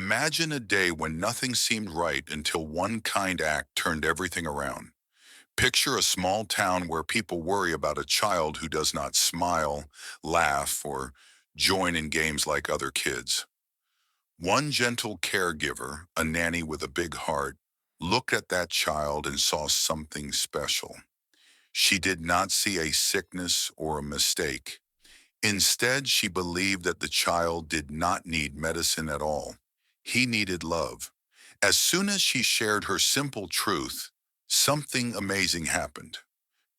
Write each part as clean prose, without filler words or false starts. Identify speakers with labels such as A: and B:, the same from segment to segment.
A: Imagine a day when nothing seemed right until one kind act turned everything around. Picture a small town where people worry about a child who does not smile, laugh, or join in games like other kids. One gentle caregiver, a nanny with a big heart, looked at that child and saw something special. She did not see a sickness or a mistake. Instead, she believed that the child did not need medicine at all. He needed love. As soon as she shared her simple truth, something amazing happened.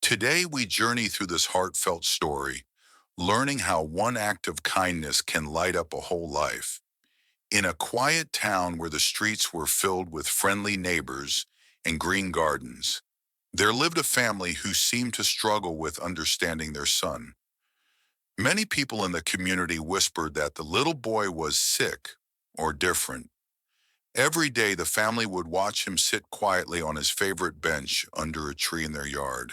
A: Today, we journey through this heartfelt story, learning how one act of kindness can light up a whole life. In a quiet town where the streets were filled with friendly neighbors and green gardens, there lived a family who seemed to struggle with understanding their son. Many people in the community whispered that the little boy was sick or different. Every day, the family would watch him sit quietly on his favorite bench under a tree in their yard.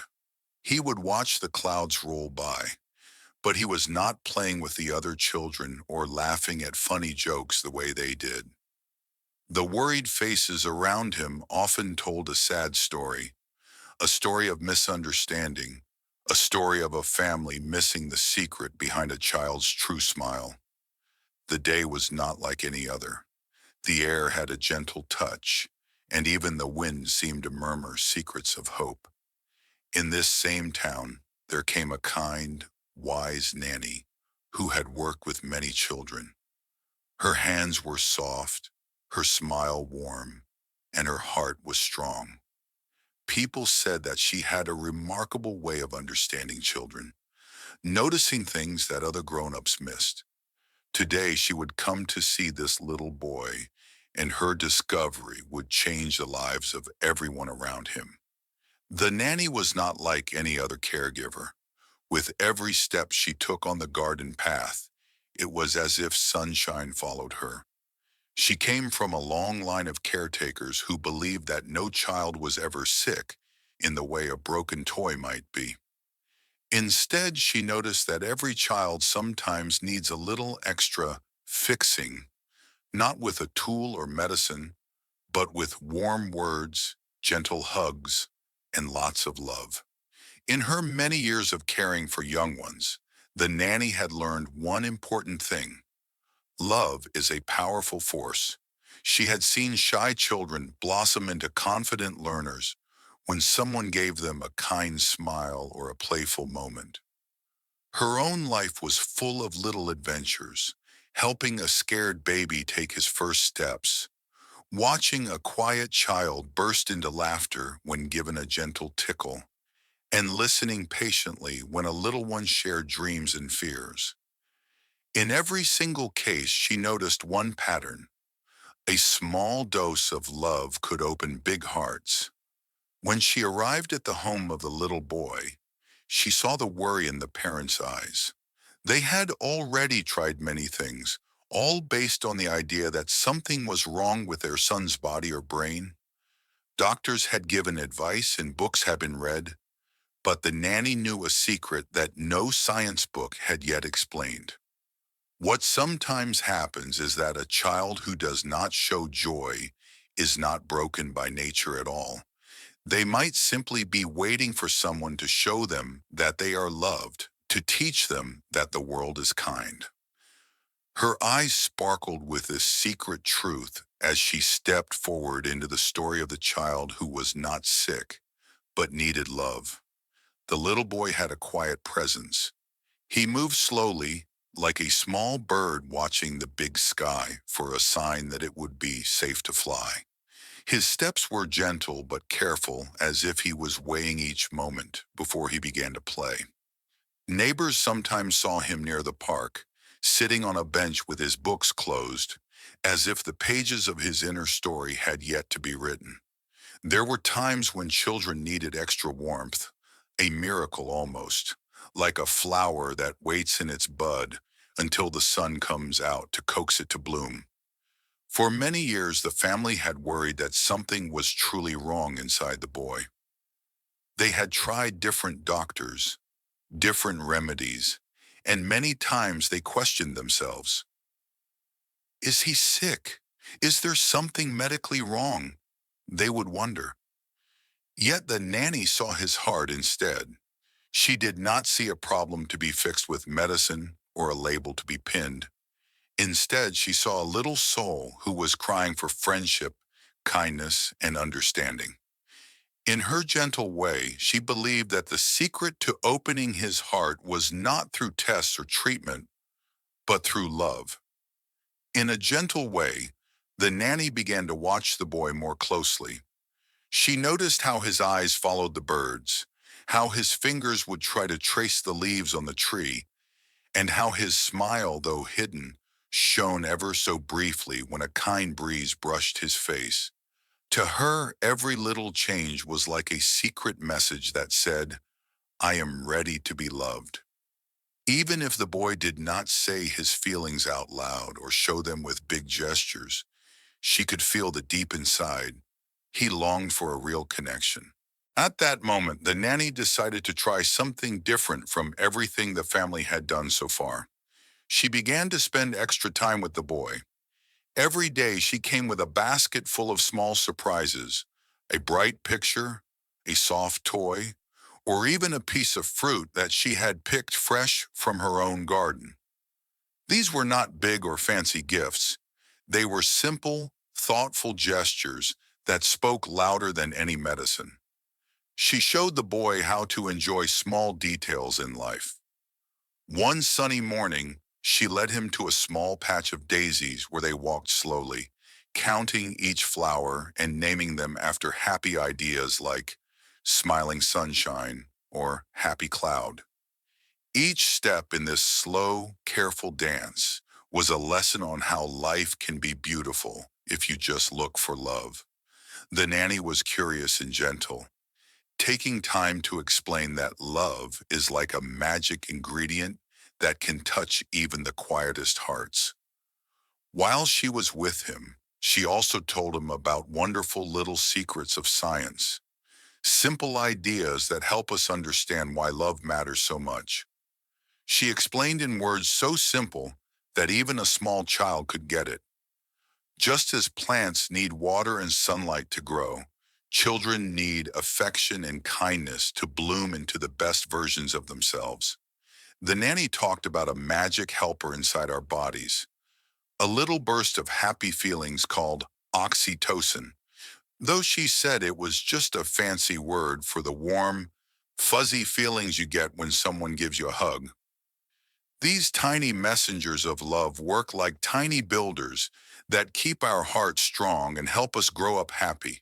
A: He would watch the clouds roll by, but he was not playing with the other children or laughing at funny jokes the way they did. The worried faces around him often told a sad story, a story of misunderstanding, a story of a family missing the secret behind a child's true smile. The day was not like any other. The air had a gentle touch, and even the wind seemed to murmur secrets of hope. In this same town, there came a kind, wise nanny who had worked with many children. Her hands were soft, her smile warm, and her heart was strong. People said that she had a remarkable way of understanding children, noticing things that other grown-ups missed. Today, she would come to see this little boy, and her discovery would change the lives of everyone around him. The nanny was not like any other caregiver. With every step she took on the garden path, it was as if sunshine followed her. She came from a long line of caretakers who believed that no child was ever sick in the way a broken toy might be. Instead, she noticed that every child sometimes needs a little extra fixing, not with a tool or medicine, but with warm words, gentle hugs, and lots of love. In her many years of caring for young ones, the nanny had learned one important thing. Love is a powerful force. She had seen shy children blossom into confident learners when someone gave them a kind smile or a playful moment. Her own life was full of little adventures, helping a scared baby take his first steps, watching a quiet child burst into laughter when given a gentle tickle, and listening patiently when a little one shared dreams and fears. In every single case, she noticed one pattern. A small dose of love could open big hearts. When she arrived at the home of the little boy, she saw the worry in the parents' eyes. They had already tried many things, all based on the idea that something was wrong with their son's body or brain. Doctors had given advice and books had been read, but the nanny knew a secret that no science book had yet explained. What sometimes happens is that a child who does not show joy is not broken by nature at all. They might simply be waiting for someone to show them that they are loved, to teach them that the world is kind. Her eyes sparkled with this secret truth as she stepped forward into the story of the child who was not sick, but needed love. The little boy had a quiet presence. He moved slowly, like a small bird watching the big sky for a sign that it would be safe to fly. His steps were gentle but careful, as if he was weighing each moment before he began to play. Neighbors sometimes saw him near the park, sitting on a bench with his books closed, as if the pages of his inner story had yet to be written. There were times when children needed extra warmth, a miracle almost, like a flower that waits in its bud until the sun comes out to coax it to bloom. For many years, the family had worried that something was truly wrong inside the boy. They had tried different doctors, different remedies, and many times they questioned themselves. Is he sick? Is there something medically wrong? They would wonder. Yet the nanny saw his heart instead. She did not see a problem to be fixed with medicine or a label to be pinned. Instead, she saw a little soul who was crying for friendship, kindness, and understanding. In her gentle way, she believed that the secret to opening his heart was not through tests or treatment, but through love. In a gentle way, the nanny began to watch the boy more closely. She noticed how his eyes followed the birds, how his fingers would try to trace the leaves on the tree, and how his smile, though hidden, shone ever so briefly when a kind breeze brushed his face. To her, every little change was like a secret message that said, I am ready to be loved. Even if the boy did not say his feelings out loud or show them with big gestures, she could feel that deep inside, he longed for a real connection. At that moment, the nanny decided to try something different from everything the family had done so far. She began to spend extra time with the boy. Every day she came with a basket full of small surprises, a bright picture, a soft toy, or even a piece of fruit that she had picked fresh from her own garden. These were not big or fancy gifts. They were simple, thoughtful gestures that spoke louder than any medicine. She showed the boy how to enjoy small details in life. One sunny morning, she led him to a small patch of daisies where they walked slowly, counting each flower and naming them after happy ideas like smiling sunshine or happy cloud. Each step in this slow, careful dance was a lesson on how life can be beautiful if you just look for love. The nanny was curious and gentle, taking time to explain that love is like a magic ingredient that can touch even the quietest hearts. While she was with him, she also told him about wonderful little secrets of science, simple ideas that help us understand why love matters so much. She explained in words so simple that even a small child could get it. Just as plants need water and sunlight to grow, children need affection and kindness to bloom into the best versions of themselves. The nanny talked about a magic helper inside our bodies, a little burst of happy feelings called oxytocin, though she said it was just a fancy word for the warm, fuzzy feelings you get when someone gives you a hug. These tiny messengers of love work like tiny builders that keep our hearts strong and help us grow up happy.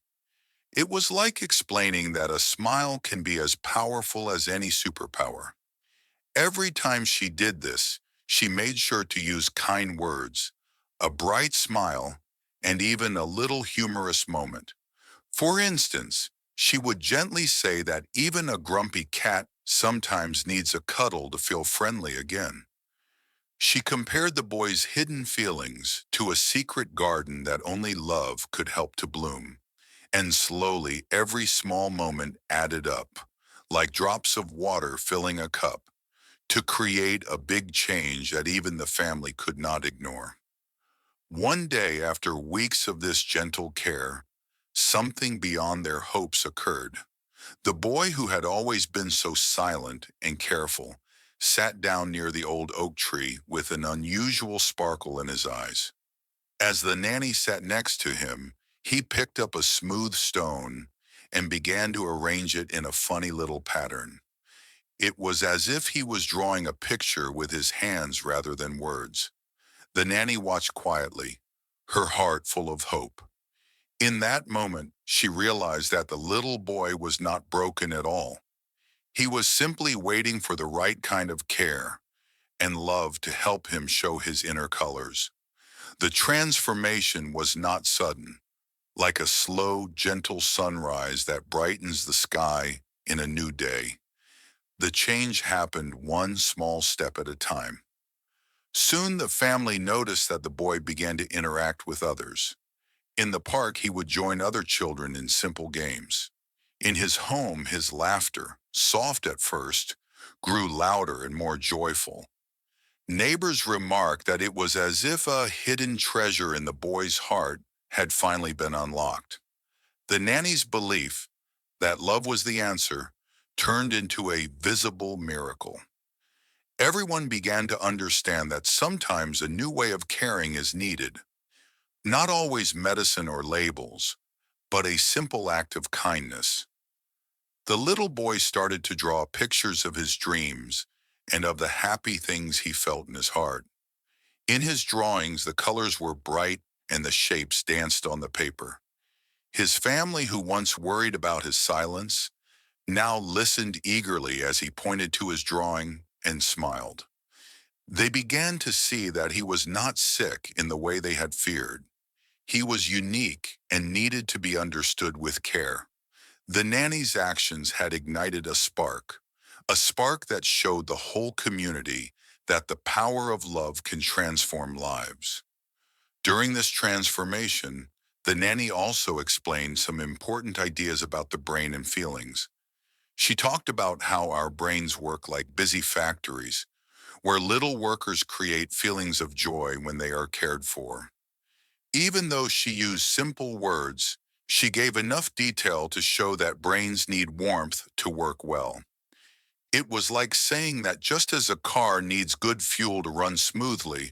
A: It was like explaining that a smile can be as powerful as any superpower. Every time she did this, she made sure to use kind words, a bright smile, and even a little humorous moment. For instance, she would gently say that even a grumpy cat sometimes needs a cuddle to feel friendly again. She compared the boy's hidden feelings to a secret garden that only love could help to bloom. And slowly, every small moment added up, like drops of water filling a cup, to create a big change that even the family could not ignore. One day, after weeks of this gentle care, something beyond their hopes occurred. The boy who had always been so silent and careful sat down near the old oak tree with an unusual sparkle in his eyes. As the nanny sat next to him, he picked up a smooth stone and began to arrange it in a funny little pattern. It was as if he was drawing a picture with his hands rather than words. The nanny watched quietly, her heart full of hope. In that moment, she realized that the little boy was not broken at all. He was simply waiting for the right kind of care and love to help him show his inner colors. The transformation was not sudden, like a slow, gentle sunrise that brightens the sky in a new day. The change happened one small step at a time. Soon the family noticed that the boy began to interact with others. In the park, he would join other children in simple games. In his home, his laughter, soft at first, grew louder and more joyful. Neighbors remarked that it was as if a hidden treasure in the boy's heart had finally been unlocked. The nanny's belief that love was the answer turned into a visible miracle. Everyone began to understand that sometimes a new way of caring is needed, not always medicine or labels, but a simple act of kindness. The little boy started to draw pictures of his dreams and of the happy things he felt in his heart. In his drawings, the colors were bright and the shapes danced on the paper. His family, who once worried about his silence, now listened eagerly as he pointed to his drawing and smiled. They began to see that he was not sick in the way they had feared. He was unique and needed to be understood with care. The nanny's actions had ignited a spark that showed the whole community that the power of love can transform lives. During this transformation, the nanny also explained some important ideas about the brain and feelings. She talked about how our brains work like busy factories, where little workers create feelings of joy when they are cared for. Even though she used simple words, she gave enough detail to show that brains need warmth to work well. It was like saying that just as a car needs good fuel to run smoothly,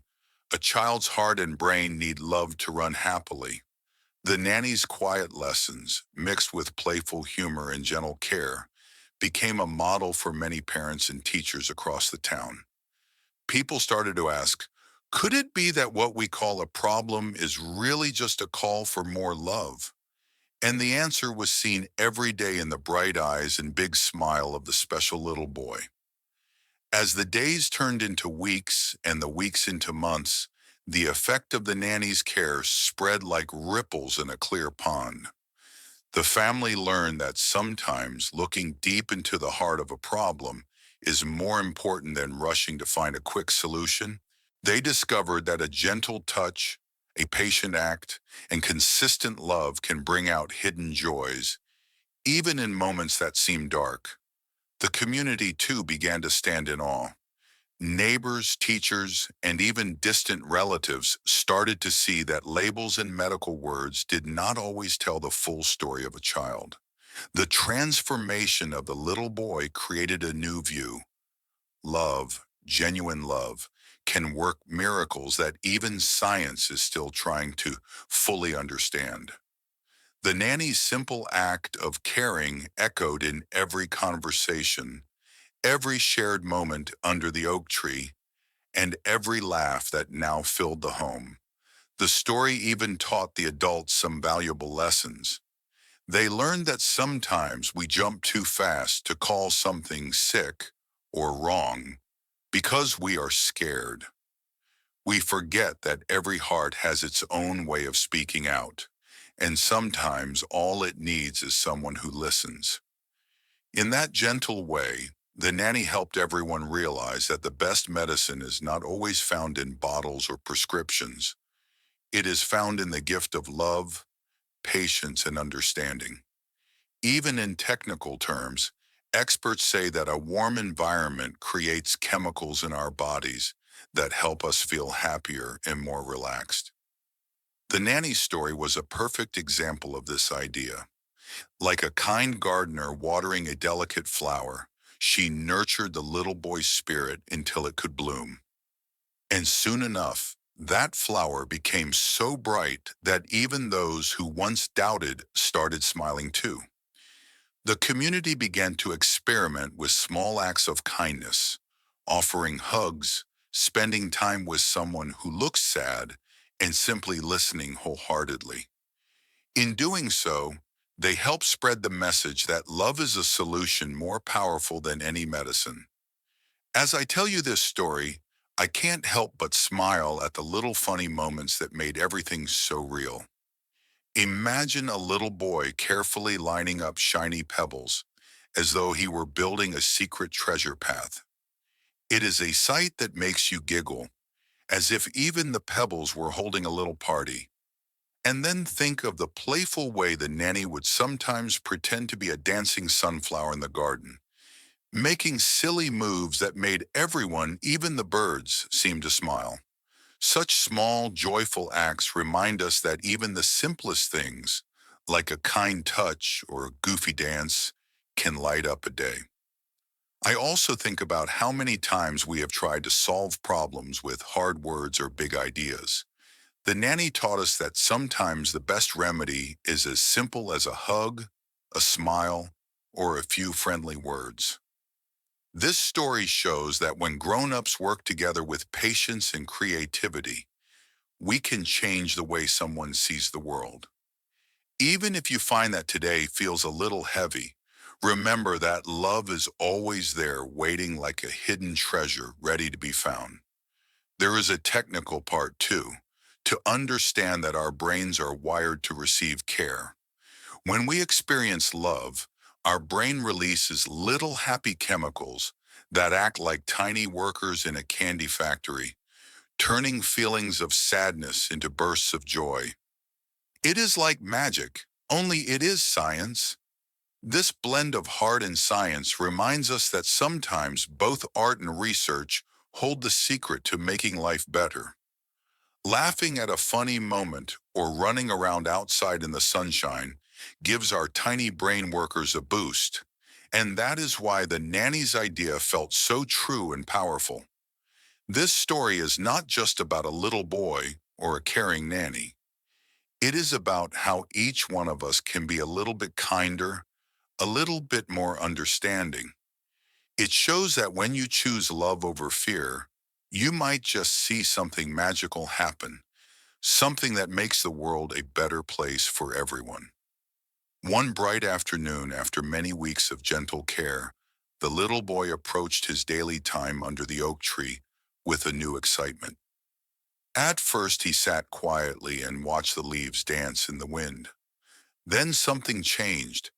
A: a child's heart and brain need love to run happily. The nanny's quiet lessons, mixed with playful humor and gentle care, became a model for many parents and teachers across the town. People started to ask, could it be that what we call a problem is really just a call for more love? And the answer was seen every day in the bright eyes and big smile of the special little boy. As the days turned into weeks and the weeks into months, the effect of the nanny's care spread like ripples in a clear pond. The family learned that sometimes looking deep into the heart of a problem is more important than rushing to find a quick solution. They discovered that a gentle touch, a patient act, and consistent love can bring out hidden joys, even in moments that seem dark. The community too began to stand in awe. Neighbors, teachers, and even distant relatives started to see that labels and medical words did not always tell the full story of a child. The transformation of the little boy created a new view. Love, genuine love, can work miracles that even science is still trying to fully understand. The nanny's simple act of caring echoed in every conversation, every shared moment under the oak tree, and every laugh that now filled the home. The story even taught the adults some valuable lessons. They learned that sometimes we jump too fast to call something sick or wrong because we are scared. We forget that every heart has its own way of speaking out, and sometimes all it needs is someone who listens. In that gentle way, the nanny helped everyone realize that the best medicine is not always found in bottles or prescriptions. It is found in the gift of love, patience, and understanding. Even in technical terms, experts say that a warm environment creates chemicals in our bodies that help us feel happier and more relaxed. The nanny story was a perfect example of this idea. Like a kind gardener watering a delicate flower, she nurtured the little boy's spirit until it could bloom. And soon enough, that flower became so bright that even those who once doubted started smiling too. The community began to experiment with small acts of kindness, offering hugs, spending time with someone who looks sad, and simply listening wholeheartedly. In doing so, they help spread the message that love is a solution more powerful than any medicine. As I tell you this story, I can't help but smile at the little funny moments that made everything so real. Imagine a little boy carefully lining up shiny pebbles, as though he were building a secret treasure path. It is a sight that makes you giggle, as if even the pebbles were holding a little party. And then think of the playful way the nanny would sometimes pretend to be a dancing sunflower in the garden, making silly moves that made everyone, even the birds, seem to smile. Such small, joyful acts remind us that even the simplest things, like a kind touch or a goofy dance, can light up a day. I also think about how many times we have tried to solve problems with hard words or big ideas. The nanny taught us that sometimes the best remedy is as simple as a hug, a smile, or a few friendly words. This story shows that when grown-ups work together with patience and creativity, we can change the way someone sees the world. Even if you find that today feels a little heavy, remember that love is always there waiting like a hidden treasure ready to be found. There is a technical part too, to understand that our brains are wired to receive care. When we experience love, our brain releases little happy chemicals that act like tiny workers in a candy factory, turning feelings of sadness into bursts of joy. It is like magic, only it is science. This blend of heart and science reminds us that sometimes both art and research hold the secret to making life better. Laughing at a funny moment or running around outside in the sunshine gives our tiny brain workers a boost. And that is why the nanny's idea felt so true and powerful. This story is not just about a little boy or a caring nanny. It is about how each one of us can be a little bit kinder, a little bit more understanding. It shows that when you choose love over fear, you might just see something magical happen, something that makes the world a better place for everyone. One bright afternoon, after many weeks of gentle care, the little boy approached his daily time under the oak tree with a new excitement. At first, he sat quietly and watched the leaves dance in the wind. Then something changed.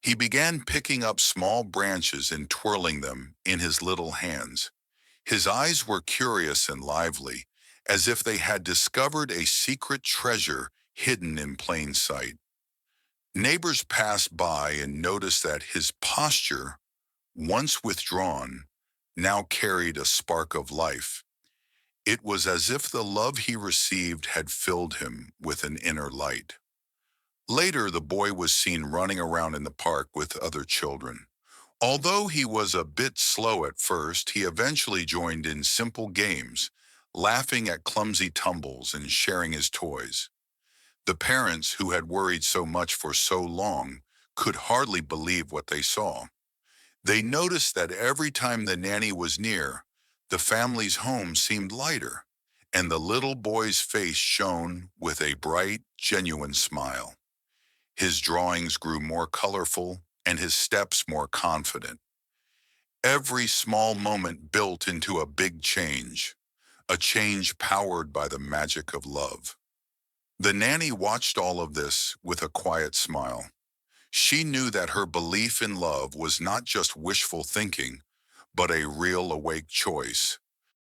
A: He began picking up small branches and twirling them in his little hands. His eyes were curious and lively, as if they had discovered a secret treasure hidden in plain sight. Neighbors passed by and noticed that his posture, once withdrawn, now carried a spark of life. It was as if the love he received had filled him with an inner light. Later, the boy was seen running around in the park with other children. Although he was a bit slow at first, he eventually joined in simple games, laughing at clumsy tumbles and sharing his toys. The parents, who had worried so much for so long, could hardly believe what they saw. They noticed that every time the nanny was near, the family's home seemed lighter, and the little boy's face shone with a bright, genuine smile. His drawings grew more colorful and his steps more confident. Every small moment built into a big change, a change powered by the magic of love. The nanny watched all of this with a quiet smile. She knew that her belief in love was not just wishful thinking, but a real awake choice.